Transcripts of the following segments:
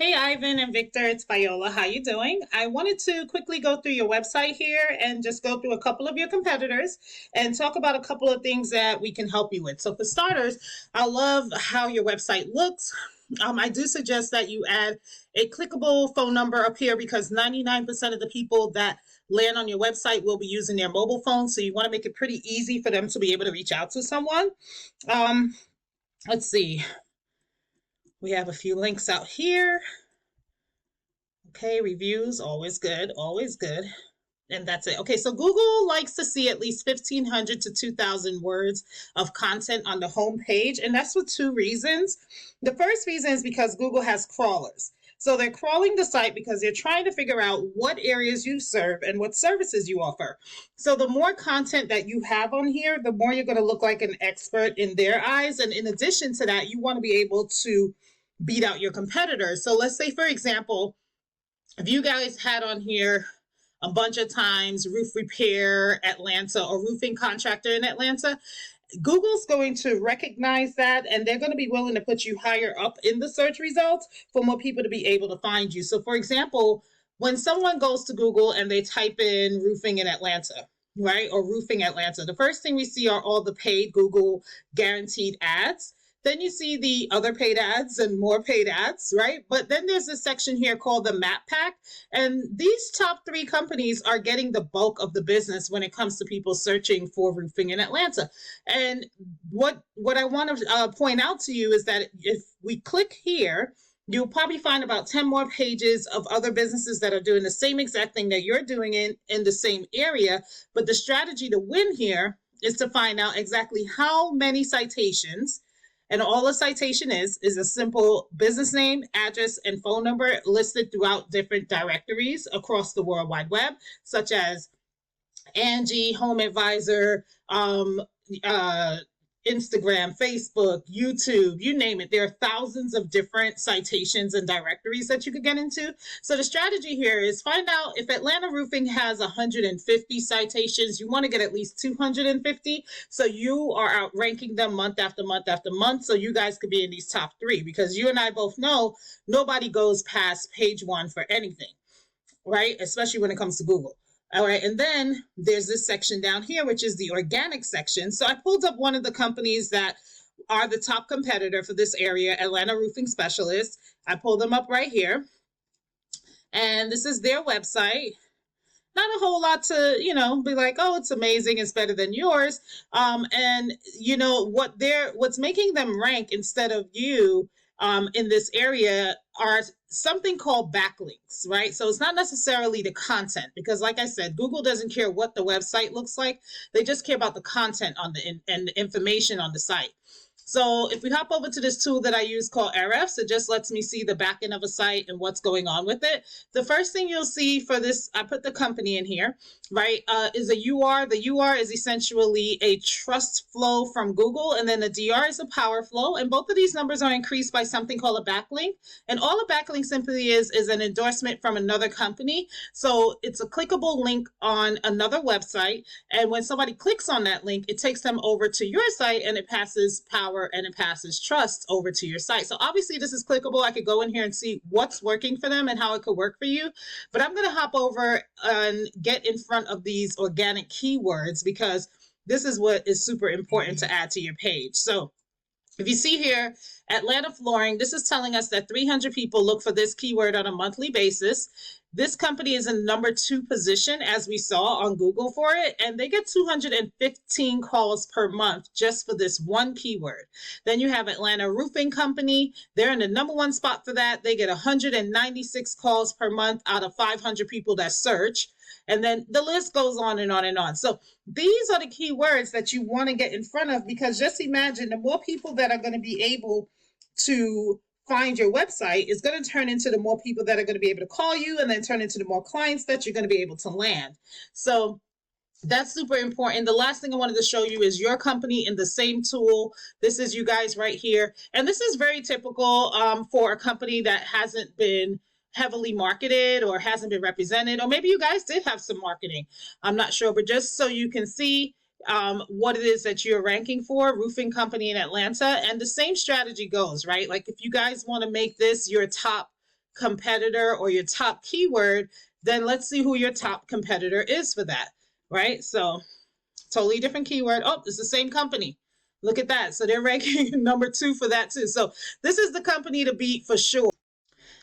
Hey Ivan and Victor, it's Viola. How you doing? I wanted to quickly go through your website here and just go through a couple of your competitors and talk about a couple of things that we can help you with. So for starters, I love how your website looks. I do suggest that you add a clickable phone number up here because 99% of the people that land on your website will be using their mobile phone. So you want to make it pretty easy for them to be able to reach out to someone. Um, let's see. We have a few links out here. Okay, reviews, always good, always good. And that's it. Okay, so Google likes to see at least 1,500 to 2,000 words of content on the home page, and that's for two reasons. The first reason is because Google has crawlers. So they're crawling the site because they're trying to figure out what areas you serve and what services you offer. So the more content that you have on here, the more you're going to look like an expert in their eyes. And in addition to that, you want to be able to beat out your competitors. So let's say, for example, if you guys had on here a bunch of times roof repair Atlanta or roofing contractor in Atlanta, Google's going to recognize that and they're going to be willing to put you higher up in the search results for more people to be able to find you. So for example, when someone goes to Google and they type in roofing in Atlanta, right, or roofing Atlanta, the first thing we see are all the paid Google guaranteed ads. Then you see the other paid ads and more paid ads, right? But then there's this section here called the map pack. And these top three companies are getting the bulk of the business when it comes to people searching for roofing in Atlanta. And what I want to point out to you is that if we click here, you'll probably find about 10 more pages of other businesses that are doing the same exact thing that you're doing in the same area. But the strategy to win here is to find out exactly how many citations. And all a citation is a simple business name, address, and phone number listed throughout different directories across the World Wide Web, such as Angie, Home Advisor, Instagram, Facebook, YouTube, you name it. There are thousands of different citations and directories that you could get into. So the strategy here is find out if Atlanta Roofing has 150 citations, you want to get at least 250. So you are outranking them month after month after month. So you guys could be in these top three because you and I both know nobody goes past page one for anything, right? Especially when it comes to Google. All right, and then there's this section down here, which is the organic section. So I pulled up one of the companies that are the top competitor for this area, Atlanta Roofing Specialists. I pulled them up right here. And this is their website. Not a whole lot to, be like, oh, it's amazing, it's better than yours. And what's making them rank instead of you in this area are something called backlinks, right? So it's not necessarily the content because, like I said, Google doesn't care what the website looks like. They just care about the content on and the information on the site. So if we hop over to this tool that I use called RFs, it just lets me see the back end of a site and what's going on with it. The first thing you'll see for this, I put the company in here, right, is a UR. The UR is essentially a trust flow from Google, and then the DR is a power flow. And both of these numbers are increased by something called a backlink. And all a backlink simply is an endorsement from another company. So it's a clickable link on another website. And when somebody clicks on that link, it takes them over to your site and it passes power and it passes trust over to your site. So obviously this is clickable. I could go in here and see what's working for them and how it could work for you. But I'm going to hop over and get in front of these organic keywords because this is what is super important to add to your page. So if you see here, Atlanta flooring, this is telling us that 300 people look for this keyword on a monthly basis. This company is in number 2 position, as we saw on Google for it, and they get 215 calls per month just for this one keyword. Then you have Atlanta Roofing Company. They're in the number 1 spot for that. They get 196 calls per month out of 500 people that search. And then the list goes on and on and on. So these are the keywords that you want to get in front of because just imagine the more people that are going to be able to find your website is going to turn into the more people that are going to be able to call you and then turn into the more clients that you're going to be able to land. So that's super important. The last thing I wanted to show you is your company in the same tool. This is you guys right here. And this is very typical for a company that hasn't been heavily marketed or hasn't been represented, or maybe you guys did have some marketing. I'm not sure, but just so you can see what it is that you're ranking for, roofing company in Atlanta. And the same strategy goes, right? Like if you guys want to make this your top competitor or your top keyword, then let's see who your top competitor is for that, right? So totally different keyword. Oh, it's the same company. Look at that. So they're ranking number 2 for that too. So this is the company to beat for sure.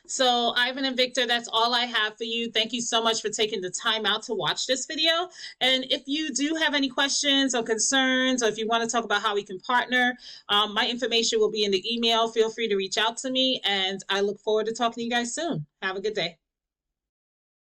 So Ivan and Victor, that's all I have for you. Thank you so much for taking the time out to watch this video. And if you do have any questions or concerns, or if you want to talk about how we can partner, my information will be in the email. Feel free to reach out to me, and I look forward to talking to you guys soon. Have a good day.